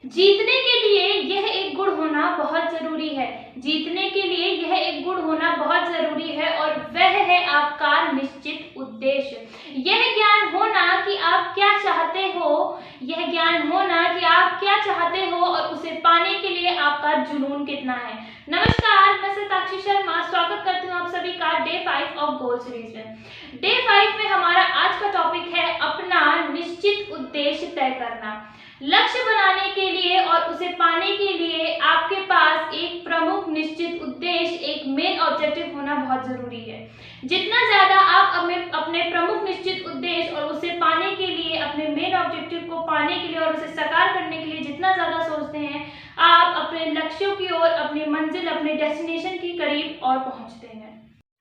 जीतने के लिए यह एक गुण होना बहुत जरूरी है। जीतने के लिए यह एक गुण होना बहुत जरूरी है और वह है आपका निश्चित उद्देश्य। यह ज्ञान होना कि आप क्या चाहते हो, यह ज्ञान होना कि आप क्या चाहते हो और उसे पाने के लिए आपका जुनून कितना है। नमस्कार, मैं साक्षी शर्मा स्वागत करती हूँ आप सभी का डे 5 ऑफ गोल सीरीज में। डे 5 में हमारा आज का टॉपिक है अपना निश्चित उद्देश्य तय करना। लक्ष्य बनाने के लिए और उसे पाने के लिए आपके पास एक प्रमुख निश्चित उद्देश्य, एक मेन ऑब्जेक्टिव होना बहुत जरूरी है। जितना ज्यादा आप अपने प्रमुख निश्चित उद्देश्य और उसे पाने के लिए, अपने मेन ऑब्जेक्टिव को पाने के लिए और उसे साकार करने के लिए जितना ज्यादा सोचते हैं, आप अपने लक्ष्यों की ओर, अपनी मंजिल, अपने डेस्टिनेशन के करीब और पहुंचते हैं।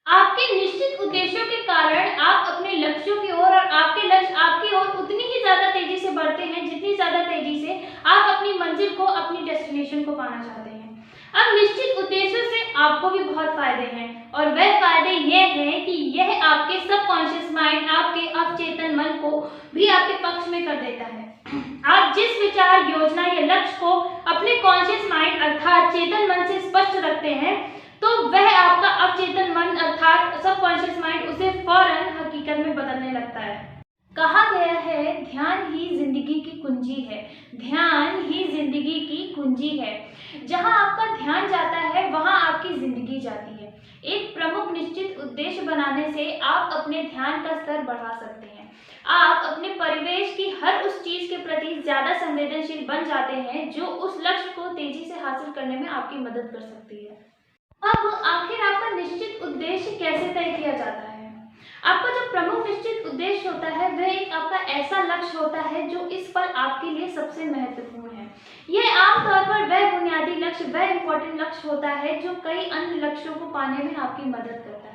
आपके निश्चित उद्देश्यों के कारण आप अपने लक्ष्यों की ओर और आपके लक्ष्य आपकी ओर उतनी ही ज्यादा तेजी से बढ़ते हैं जितनी ज्यादा तेजी से आप अपनी मंजिल को, अपनी डेस्टिनेशन को पाना चाहते हैं। अब निश्चित उद्देश्यों से आपको भी बहुत फायदे हैं और वह फायदे यह हैं कि यह आपके सबकॉन्शियस माइंड, आपके अवचेतन मन को भी आपके पक्ष में कर देता है। आप जिस विचार, योजना या लक्ष्य को अपने कॉन्शियस माइंड अर्थात चेतन मन से स्पष्ट रखते हैं तो वह आपका अवचेतन मन अर्थात सबकॉन्शियस माइंड उसे फौरन हकीकत में बदलने लगता है। कहा गया है, ध्यान ही जिंदगी की कुंजी है। ध्यान ही जिंदगी की कुंजी है। जहां आपका ध्यान जाता है वहां आपकी जिंदगी जाती है। एक प्रमुख निश्चित उद्देश्य बनाने से आप अपने ध्यान का स्तर बढ़ा सकते हैं। आप अपने परिवेश की हर उस चीज के प्रति ज्यादा संवेदनशील बन जाते हैं जो उस लक्ष्य को तेजी से हासिल करने में आपकी मदद कर सकती है। अब आखिर आपका निश्चित उद्देश्य कैसे तय किया जाता है? आपका जो प्रमुख निश्चित उद्देश्य होता है वह एक आपका ऐसा लक्ष्य होता है जो इस पल आपके लिए सबसे महत्वपूर्ण है। यह आमतौर पर वह बुनियादी लक्ष्य, वह इम्पोर्टेंट लक्ष्य होता है जो कई अन्य लक्ष्यों को पाने में आपकी मदद करता है।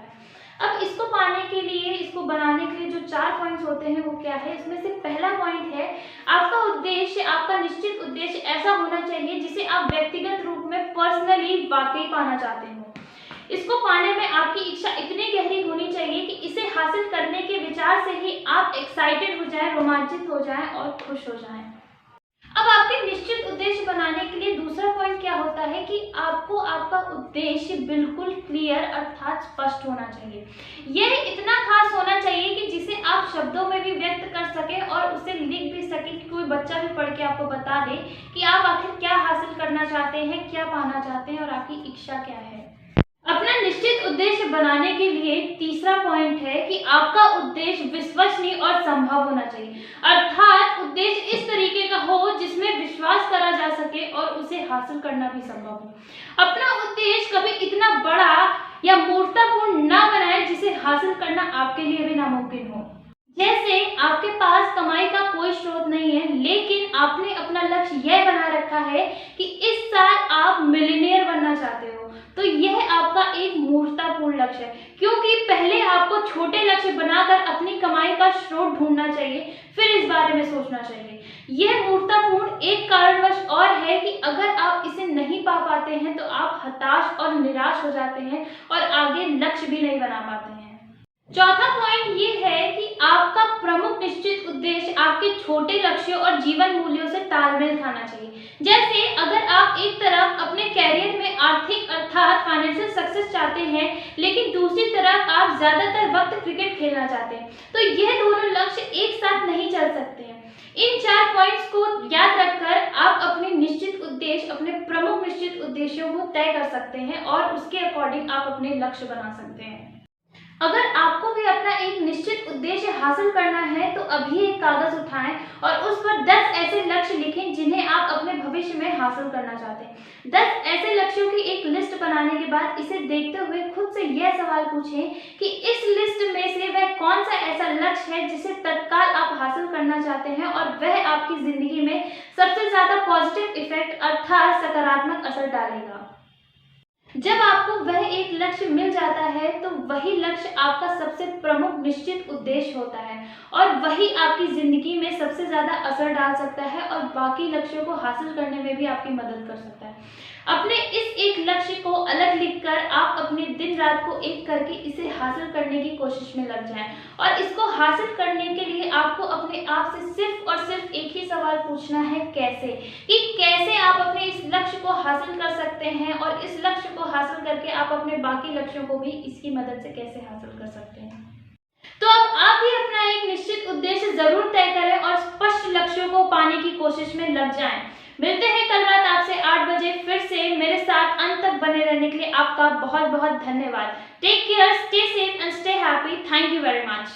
अब इसको पाने के लिए, इसको बनाने के लिए जो 4 पॉइंट्स होते हैं वो क्या है? इसमें से पहला पॉइंट है आपका उद्देश्य, आपका निश्चित उद्देश्य ऐसा होना चाहिए जिसे आप व्यक्तिगत रूप में पर्सनली वाकई पाना चाहते हो। इसको पाने में आपकी इच्छा इतनी गहरी होनी चाहिए कि इसे हासिल करने के विचार से ही आप एक्साइटेड हो जाएं, रोमांचित हो जाएं और खुश हो जाएं। अब आपके निश्चित उद्देश्य बनाने के लिए दूसरा पॉइंट क्या होता है कि आपको आपका उद्देश्य बिल्कुल क्लियर अर्थात स्पष्ट होना चाहिए। यह इतना खास होना चाहिए कि जिसे आप शब्दों में भी व्यक्त कर सके और उसे लिख भी सके कि कोई बच्चा भी पढ़ के आपको बता दे कि आप आखिर क्या हासिल करना चाहते हैं, क्या पाना चाहते हैं और आपकी इच्छा क्या है। अपना निश्चित उद्देश्य बनाने के लिए तीसरा पॉइंट है कि आपका उद्देश्य विश्वसनीय और संभव होना चाहिए। अर्थात उद्देश्य इस तरीके का हो जिसमें विश्वास करा जा सके और उसे हासिल करना भी संभव हो। अपना उद्देश्य कभी इतना बड़ा या मूर्खतापूर्ण ना बनाए जिसे हासिल करना आपके लिए भी नामुमकिन हो। जैसे आपके पास कमाई का कोई स्रोत नहीं है लेकिन आपने अपना लक्ष्य यह बना रखा है कि इस साल आप मिलियनेयर बनना चाहते हो, तो यह आपका एक मूर्खतापूर्ण लक्ष्य है क्योंकि पहले आपको छोटे लक्ष्य बनाकर अपनी कमाई का स्रोत ढूंढना चाहिए, फिर इस बारे में सोचना चाहिए। यह मूर्खतापूर्ण एक कारणवश और है कि अगर आप इसे नहीं पा पाते हैं तो आप हताश और निराश हो जाते हैं और आगे लक्ष्य भी नहीं बना पाते हैं। चौथा पॉइंट ये है कि आपका प्रमुख निश्चित उद्देश्य आपके छोटे लक्ष्यों और जीवन मूल्यों से तालमेल खाना चाहिए। जैसे अगर आप एक तरफ अपने कैरियर में आर्थिक अर्थात फाइनेंशियल सक्सेस चाहते हैं लेकिन दूसरी तरफ आप ज्यादातर वक्त क्रिकेट खेलना चाहते हैं तो यह दोनों लक्ष्य एक साथ नहीं चल सकते हैं। इन 4 पॉइंट्स को याद रखकर आप अपने निश्चित उद्देश्य, अपने प्रमुख निश्चित उद्देश्यों को तय कर सकते हैं और उसके अकॉर्डिंग आप अपने लक्ष्य बना सकते हैं। अगर आपको भी अपना एक निश्चित उद्देश्य हासिल करना है तो अभी एक कागज उठाएं और उस पर 10 ऐसे लक्ष्य लिखें जिन्हें आप अपने भविष्य में हासिल करना चाहते हैं। 10 ऐसे लक्ष्यों की एक लिस्ट बनाने के बाद इसे देखते हुए खुद से यह सवाल पूछें कि इस लिस्ट में से वह कौन सा ऐसा लक्ष्य है जिसे तत्काल आप हासिल करना चाहते हैं और वह आपकी जिंदगी में सबसे ज्यादा पॉजिटिव इफेक्ट अर्थात सकारात्मक असर डालेगा। जब आपको वह एक लक्ष्य मिल जाता है तो वही लक्ष्य आपका सबसे प्रमुख निश्चित उद्देश्य होता है और वही आपकी जिंदगी में सबसे ज्यादा असर डाल सकता है और बाकी लक्ष्यों को हासिल करने में भी आपकी मदद कर सकता है। अपने इस एक लक्ष्य को अलग लिखकर आप अपने दिन रात को एक करके इसे हासिल करने की कोशिश में लग जाएं और इसको हासिल करने के लिए आपको अपने आप से सिर्फ और सिर्फ एक ही सवाल पूछना है, कैसे, कि कैसे हासिल कर सकते हैं और इस लक्ष्य को हासिल करके आप अपने बाकी लक्ष्यों को भी इसकी मदद से कैसे हासिल कर सकते हैं। तो अब आप भी अपना एक निश्चित उद्देश्य जरूर तय करें और स्पष्ट लक्ष्यों को पाने की कोशिश में लग जाएं। मिलते हैं कल रात आपसे 8 बजे फिर से। मेरे साथ अंत तक बने रहने के लिए आपका बहुत बहुत धन्यवाद। Take care, stay safe and stay happy. Thank you very much.